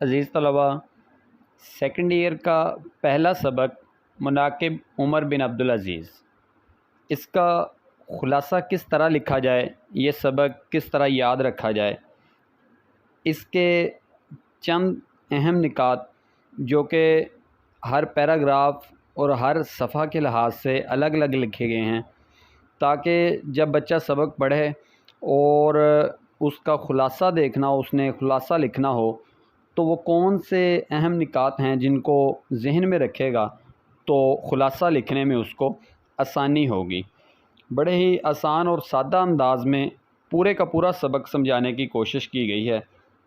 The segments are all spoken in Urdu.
عزیز طلبہ، سیکنڈ ایئر کا پہلا سبق مناقب عمر بن عبدالعزیز، اس کا خلاصہ کس طرح لکھا جائے، یہ سبق کس طرح یاد رکھا جائے، اس کے چند اہم نکات جو کہ ہر پیراگراف اور ہر صفحہ کے لحاظ سے الگ الگ لکھے گئے ہیں، تاکہ جب بچہ سبق پڑھے اور اس کا خلاصہ دیکھنا ہو، اس نے خلاصہ لکھنا ہو، تو وہ کون سے اہم نکات ہیں جن کو ذہن میں رکھے گا تو خلاصہ لکھنے میں اس کو آسانی ہوگی۔ بڑے ہی آسان اور سادہ انداز میں پورے کا پورا سبق سمجھانے کی کوشش کی گئی ہے۔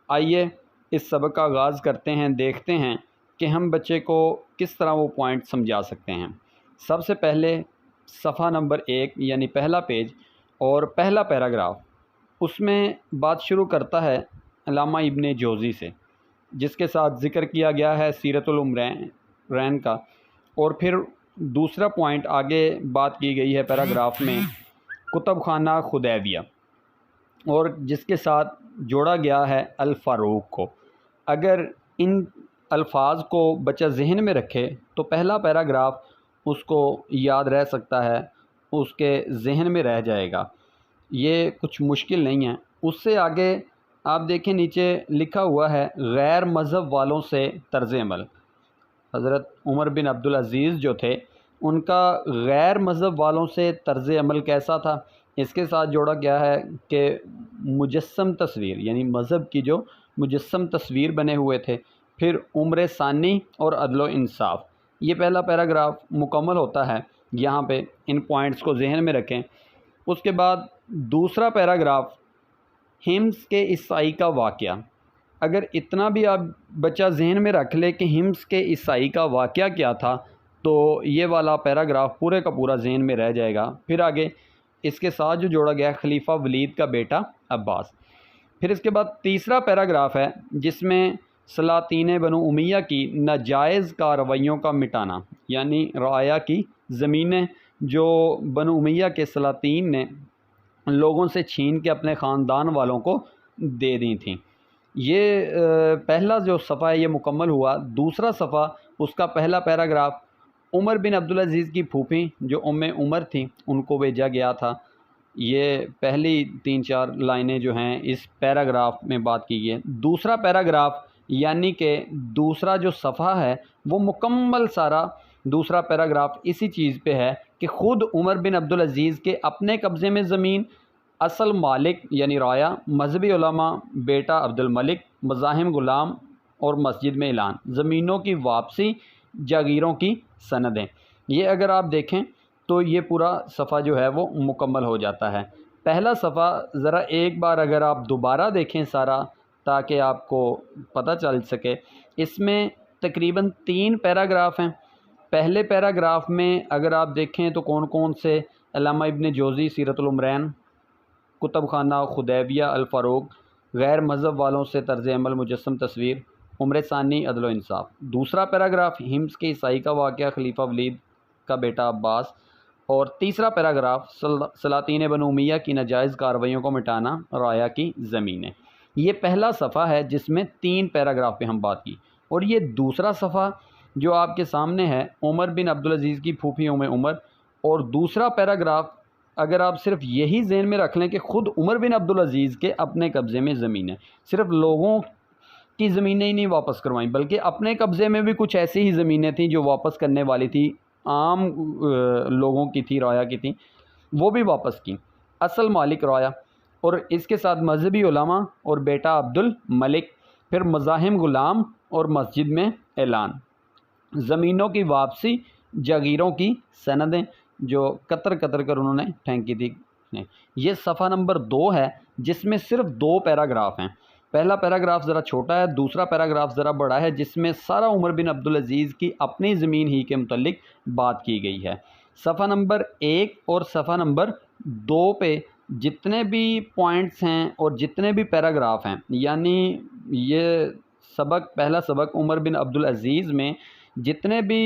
آئیے اس سبق کا آغاز کرتے ہیں، دیکھتے ہیں کہ ہم بچے کو کس طرح وہ پوائنٹ سمجھا سکتے ہیں۔ سب سے پہلے صفحہ نمبر 1 یعنی پہلا پیج اور پہلا پیراگراف، اس میں بات شروع کرتا ہے علامہ ابن جوزی سے، جس کے ساتھ ذکر کیا گیا ہے سیرت العمرین کا، اور پھر دوسرا پوائنٹ آگے بات کی گئی ہے پیراگراف میں کتب خانہ خدیویہ، اور جس کے ساتھ جوڑا گیا ہے الفاروق کو۔ اگر ان الفاظ کو بچہ ذہن میں رکھے تو پہلا پیراگراف اس کو یاد رہ سکتا ہے، اس کے ذہن میں رہ جائے گا، یہ کچھ مشکل نہیں ہے۔ اس سے آگے آپ دیکھیں نیچے لکھا ہوا ہے غیر مذہب والوں سے طرز عمل۔ حضرت عمر بن عبدالعزیز جو تھے، ان کا غیر مذہب والوں سے طرز عمل کیسا تھا، اس کے ساتھ جوڑا گیا ہے کہ مجسم تصویر، یعنی مذہب کی جو مجسم تصویر بنے ہوئے تھے۔ پھر عمر ثانی اور عدل و انصاف، یہ پہلا پیراگراف مکمل ہوتا ہے۔ یہاں پہ ان پوائنٹس کو ذہن میں رکھیں۔ اس کے بعد دوسرا پیراگراف حمص کے عیسائی کا واقعہ۔ اگر اتنا بھی آپ بچہ ذہن میں رکھ لے کہ حمص کے عیسائی کا واقعہ کیا تھا، تو یہ والا پیراگراف پورے کا پورا ذہن میں رہ جائے گا۔ پھر آگے اس کے ساتھ جو جوڑا گیا ہے خلیفہ ولید کا بیٹا عباس۔ پھر اس کے بعد تیسرا پیراگراف ہے جس میں سلاطین بنو امیہ کی ناجائز کارروائیوں کا مٹانا، یعنی رعایا کی زمینیں جو بنو امیہ کے سلاطین نے لوگوں سے چھین کے اپنے خاندان والوں کو دے دی تھیں۔ یہ پہلا جو صفحہ ہے یہ مکمل ہوا۔ دوسرا صفحہ، اس کا پہلا پیراگراف عمر بن عبدالعزیز کی پھوپھی جو عمر تھیں ان کو بھیجا گیا تھا۔ یہ پہلی 3-4 لائنیں جو ہیں اس پیراگراف میں بات کی گئی ہے۔ دوسرا پیراگراف یعنی کہ دوسرا جو صفحہ ہے وہ مکمل سارا دوسرا پیراگراف اسی چیز پہ ہے کہ خود عمر بن عبدالعزیز کے اپنے قبضے میں زمین، اصل مالک یعنی رایا، مذہبی علماء، بیٹا عبد الملک، مزاحم غلام اور مسجد میں اعلان، زمینوں کی واپسی، جاگیروں کی سندیں۔ یہ اگر آپ دیکھیں تو یہ پورا صفحہ جو ہے وہ مکمل ہو جاتا ہے۔ پہلا صفحہ ذرا ایک بار اگر آپ دوبارہ دیکھیں سارا، تاکہ آپ کو پتہ چل سکے، اس میں تقریباً 3 پیراگراف ہیں۔ پہلے پیراگراف میں اگر آپ دیکھیں تو کون کون سے، علامہ ابن جوزی سیرت العمرین، کتب خانہ خدیویہ، الفاروق، غیر مذہب والوں سے طرز عمل مجسم تصویر، عمر ثانی، عدل و انصاف۔ دوسرا پیراگراف حمص کے عیسائی کا واقعہ، خلیفہ ولید کا بیٹا عباس، اور تیسرا پیراگراف سلاطین بنو امیہ کی ناجائز کارروائیوں کو مٹانا، رعایا کی زمینیں۔ یہ پہلا صفحہ ہے جس میں 3 پیراگراف پہ ہم بات کی، اور یہ دوسرا صفحہ جو آپ کے سامنے ہے عمر بن عبدالعزیز کی پھوپھی عمر، اور دوسرا پیراگراف اگر آپ صرف یہی ذہن میں رکھ لیں کہ خود عمر بن عبدالعزیز کے اپنے قبضے میں زمینیں، صرف لوگوں کی زمینیں ہی نہیں واپس کروائیں بلکہ اپنے قبضے میں بھی کچھ ایسی ہی زمینیں تھیں جو واپس کرنے والی تھی، عام لوگوں کی تھی، رایا کی تھیں، وہ بھی واپس کی۔ اصل مالک رایا، اور اس کے ساتھ مذہبی علماء اور بیٹا عبد الملک، پھر مزاحم غلام اور مسجد میں اعلان، زمینوں کی واپسی، جاگیروں کی سندیں جو قطر قطر کر انہوں نے پھینکی تھی۔ یہ صفحہ نمبر 2 ہے جس میں صرف 2 پیراگراف ہیں۔ پہلا پیراگراف ذرا چھوٹا ہے، دوسرا پیراگراف ذرا بڑا ہے، جس میں سارا عمر بن عبدالعزیز کی اپنی زمین ہی کے متعلق بات کی گئی ہے۔ صفحہ نمبر 1 اور صفحہ نمبر 2 پہ جتنے بھی پوائنٹس ہیں اور جتنے بھی پیراگراف ہیں، یعنی یہ سبق، پہلا سبق عمر بن عبدالعزیز میں جتنے بھی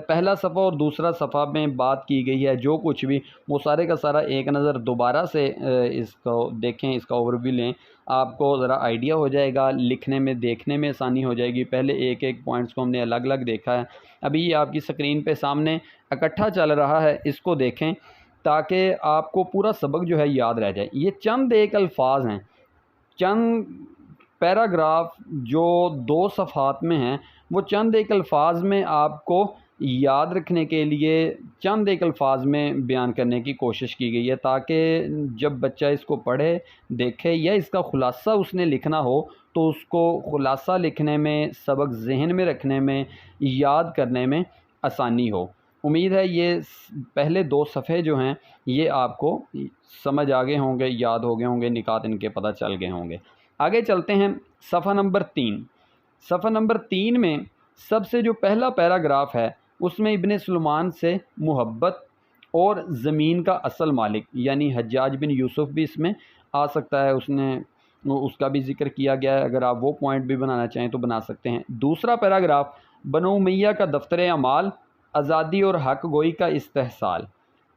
پہلا صفحہ اور دوسرا صفحہ میں بات کی گئی ہے، جو کچھ بھی، وہ سارے کا سارا ایک نظر دوبارہ سے اس کو دیکھیں، اس کا اوور ویو لیں، آپ کو ذرا آئیڈیا ہو جائے گا، لکھنے میں دیکھنے میں آسانی ہو جائے گی۔ پہلے ایک ایک پوائنٹس کو ہم نے الگ الگ دیکھا ہے، ابھی یہ آپ کی اسکرین پہ سامنے اکٹھا چل رہا ہے، اس کو دیکھیں تاکہ آپ کو پورا سبق جو ہے یاد رہ جائے۔ یہ چند ایک الفاظ ہیں، چند پیراگراف جو 2 صفحات میں ہیں، وہ چند ایک الفاظ میں آپ کو یاد رکھنے کے لیے چند ایک الفاظ میں بیان کرنے کی کوشش کی گئی ہے، تاکہ جب بچہ اس کو پڑھے، دیکھے یا اس کا خلاصہ اس نے لکھنا ہو تو اس کو خلاصہ لکھنے میں، سبق ذہن میں رکھنے میں، یاد کرنے میں آسانی ہو۔ امید ہے یہ پہلے 2 صفحے جو ہیں یہ آپ کو سمجھ آ گئے ہوں گے، یاد ہو گئے ہوں گے، نکات ان کے پتہ چل گئے ہوں گے۔ آگے چلتے ہیں صفحہ نمبر 3۔ صفحہ نمبر 3 میں سب سے جو پہلا پیراگراف ہے اس میں ابن سلمان سے محبت اور زمین کا اصل مالک یعنی حجاج بن یوسف بھی اس میں آ سکتا ہے، اس کا بھی ذکر کیا گیا ہے، اگر آپ وہ پوائنٹ بھی بنانا چاہیں تو بنا سکتے ہیں۔ دوسرا پیراگراف بنو امیہ کا دفتر اعمال، آزادی اور حق گوئی کا استحصال،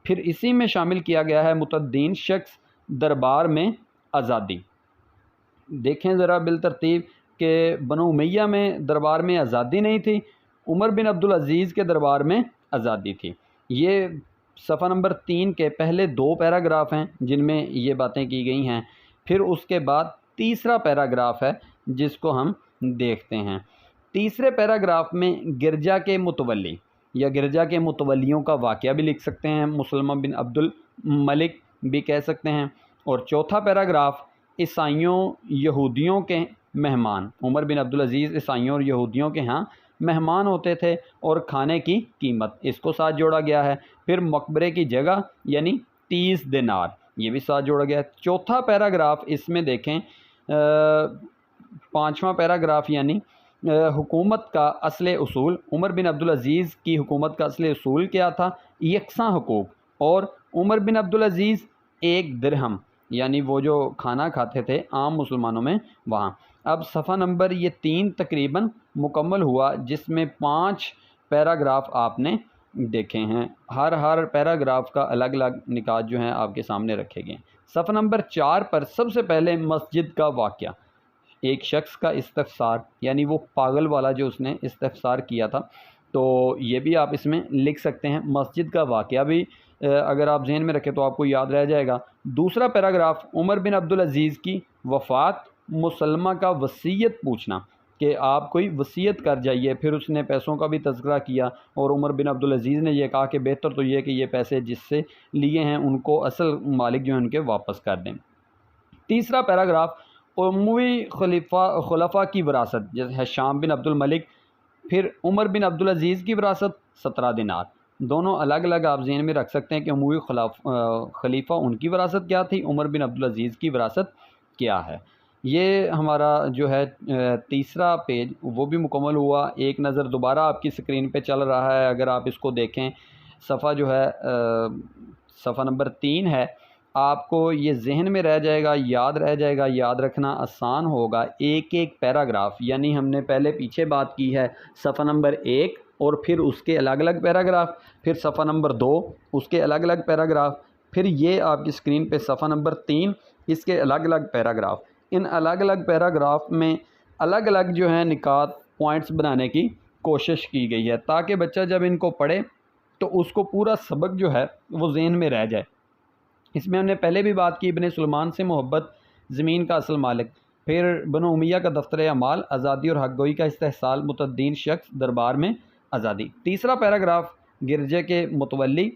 پھر اسی میں شامل کیا گیا ہے متدین شخص دربار میں آزادی۔ دیکھیں ذرا بالترتیب کہ بنو امیہ میں دربار میں آزادی نہیں تھی، عمر بن عبدالعزیز کے دربار میں آزادی تھی۔ یہ صفحہ نمبر 3 کے پہلے 2 پیراگراف ہیں جن میں یہ باتیں کی گئی ہیں۔ پھر اس کے بعد تیسرا پیراگراف ہے جس کو ہم دیکھتے ہیں۔ تیسرے پیراگراف میں گرجا کے متولی یا گرجا کے متولیوں کا واقعہ بھی لکھ سکتے ہیں، مسلمہ بن عبد الملک بھی کہہ سکتے ہیں۔ اور چوتھا پیراگراف عیسائیوں یہودیوں کے مہمان، عمر بن عبدالعزیز عیسائیوں اور یہودیوں کے ہاں مہمان ہوتے تھے، اور کھانے کی قیمت، اس کو ساتھ جوڑا گیا ہے۔ پھر مقبرے کی جگہ یعنی 30 دینار، یہ بھی ساتھ جوڑا گیا ہے۔ چوتھا پیراگراف اس میں دیکھیں، 5واں پیراگراف یعنی حکومت کا اصل اصول، عمر بن عبدالعزیز کی حکومت کا اصل اصول کیا تھا؟ یکساں حقوق، اور عمر بن عبدالعزیز 1 درہم، یعنی وہ جو کھانا کھاتے تھے عام مسلمانوں میں وہاں۔ اب صفحہ نمبر یہ 3 تقریباً مکمل ہوا، جس میں 5 پیراگراف آپ نے دیکھے ہیں، ہر پیراگراف کا الگ الگ نکات جو ہیں آپ کے سامنے رکھے گئے ہیں۔ صفحہ نمبر 4 پر سب سے پہلے مسجد کا واقعہ، ایک شخص کا استفسار، یعنی وہ پاگل والا جو اس نے استفسار کیا تھا، تو یہ بھی آپ اس میں لکھ سکتے ہیں۔ مسجد کا واقعہ بھی اگر آپ ذہن میں رکھیں تو آپ کو یاد رہ جائے گا۔ دوسرا پیراگراف عمر بن عبدالعزیز کی وفات، مسلمہ کا وصیت پوچھنا کہ آپ کوئی وصیت کر جائیے، پھر اس نے پیسوں کا بھی تذکرہ کیا، اور عمر بن عبدالعزیز نے یہ کہا کہ بہتر تو یہ کہ یہ پیسے جس سے لیے ہیں ان کو اصل مالک جو ہیں ان کے واپس کر دیں۔ تیسرا پیراگراف اموی خلفاء کی وراثت، جیسے ہشام بن عبد الملک، پھر عمر بن عبدالعزیز کی وراثت 17 دینار، دونوں الگ الگ آپ ذہن میں رکھ سکتے ہیں کہ اموی خلیفہ ان کی وراثت کیا تھی، عمر بن عبدالعزیز کی وراثت کیا ہے۔ یہ ہمارا جو ہے تیسرا پیج وہ بھی مکمل ہوا۔ ایک نظر دوبارہ آپ کی سکرین پہ چل رہا ہے، اگر آپ اس کو دیکھیں، صفحہ جو ہے صفحہ نمبر 3 ہے، آپ کو یہ ذہن میں رہ جائے گا، یاد رہ جائے گا، یاد رکھنا آسان ہوگا۔ ایک ایک پیراگراف، یعنی ہم نے پہلے پیچھے بات کی ہے صفحہ نمبر 1 اور پھر اس کے الگ الگ پیراگراف، پھر صفحہ نمبر 2 اس کے الگ الگ پیراگراف، پھر یہ آپ کی سکرین پہ صفحہ نمبر 3 اس کے الگ الگ پیراگراف۔ ان الگ الگ پیراگراف میں الگ الگ جو ہیں نکات، پوائنٹس بنانے کی کوشش کی گئی ہے، تاکہ بچہ جب ان کو پڑھے تو اس کو پورا سبق جو ہے وہ ذہن میں رہ جائے۔ اس میں ہم نے پہلے بھی بات کی ابن سلمان سے محبت، زمین کا اصل مالک، پھر بنو امیہ کا دفتر اعمال، آزادی اور حق گوئی کا استحصال، متدین شخص دربار میں آزادی۔ تیسرا پیراگراف گرجے کے متولی،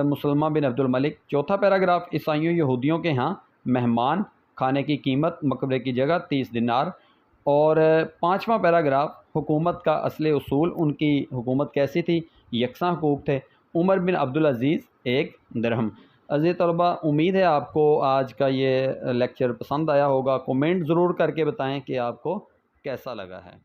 مسلمہ بن عبد الملک۔ چوتھا پیراگراف عیسائیوں یہودیوں کے ہاں مہمان، کھانے کی قیمت، مقبرے کی جگہ 30 دینار۔ اور 5واں پیراگراف حکومت کا اصل اصول، ان کی حکومت کیسی تھی؟ یکساں حقوق تھے، عمر بن عبدالعزیز 1 درہم۔ عزیز طلبہ، امید ہے آپ کو آج کا یہ لیکچر پسند آیا ہوگا۔ کومنٹ ضرور کر کے بتائیں کہ آپ کو کیسا لگا ہے۔